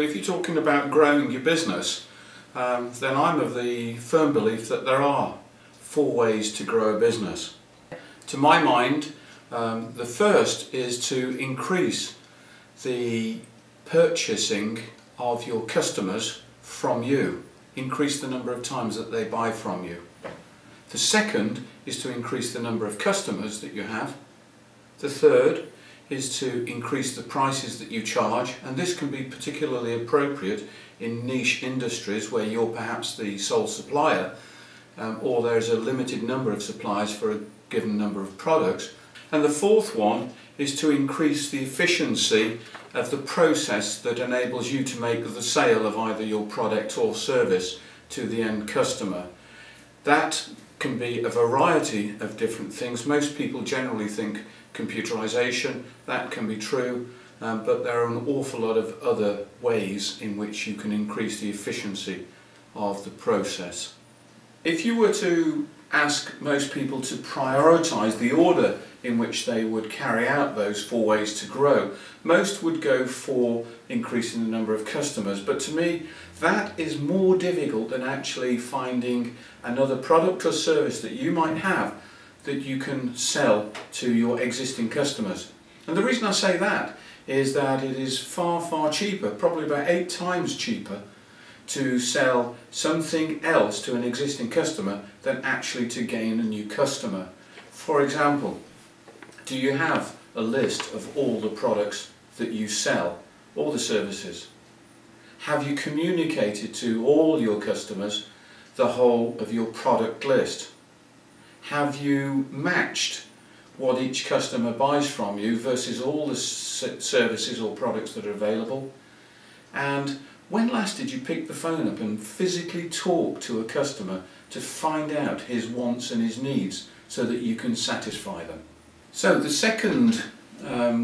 If you're talking about growing your business, then I'm of the firm belief that there are 4 ways to grow a business. To my mind, the first is to increase the purchasing of your customers from you. Increase the number of times that they buy from you. The second is to increase the number of customers that you have. The third is to increase the prices that you charge, and this can be particularly appropriate in niche industries where you're perhaps the sole supplier, or there's a limited number of suppliers for a given number of products. And the fourth one is to increase the efficiency of the process that enables you to make the sale of either your product or service to the end customer. That can be a variety of different things. Most people generally think computerization. That can be true, but there are an awful lot of other ways in which you can increase the efficiency of the process. If you were to ask most people to prioritize the order in which they would carry out those 4 ways to grow, most would go for increasing the number of customers. But to me, that is more difficult than actually finding another product or service that you might have that you can sell to your existing customers. And the reason I say that is that it is far cheaper, probably about 8 times cheaper, to sell something else to an existing customer than actually to gain a new customer. For example, do you have a list of all the products that you sell, all the services? Have you communicated to all your customers the whole of your product list? Have you matched what each customer buys from you versus all the services or products that are available? And when last did you pick the phone up and physically talk to a customer to find out his wants and his needs so that you can satisfy them? So the second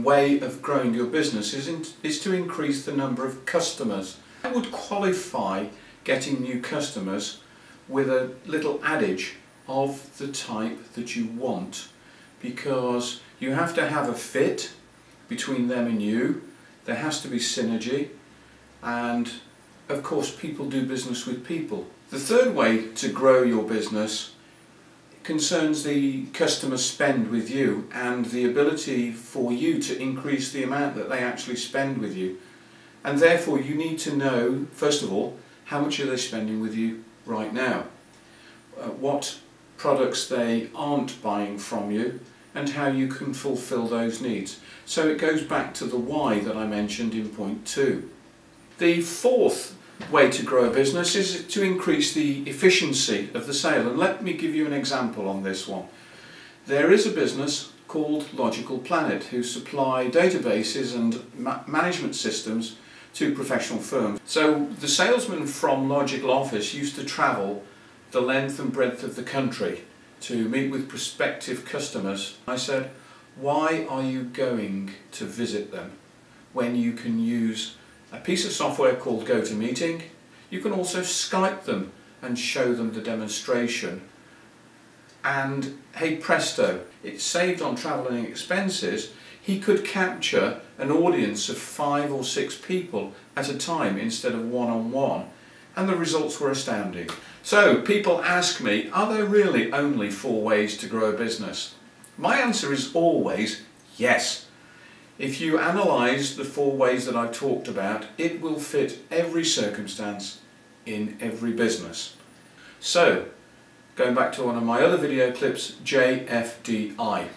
way of growing your business is to increase the number of customers. I would qualify getting new customers with a little adage of the type that you want, because you have to have a fit between them and you. There has to be synergy, and of course people do business with people. The third way to grow your business concerns the customer spend with you and the ability for you to increase the amount that they actually spend with you. And therefore you need to know, first of all, how much are they spending with you right now, what products they aren't buying from you, and how you can fulfill those needs. So it goes back to the why that I mentioned in point 2. The fourth way to grow a business is to increase the efficiency of the sale, and let me give you an example on this one. There is a business called Logical Planet who supply databases and management systems to professional firms. So the salesman from Logical Office used to travel the length and breadth of the country to meet with prospective customers. I said, why are you going to visit them when you can use a piece of software called GoToMeeting? You can also Skype them and show them the demonstration. And hey presto, it saved on travelling expenses. He could capture an audience of 5 or 6 people at a time instead of one-on-one. And the results were astounding. So people ask me, are there really only 4 ways to grow a business? My answer is always yes. If you analyse the 4 ways that I've talked about, it will fit every circumstance in every business. So, going back to one of my other video clips, JFDI.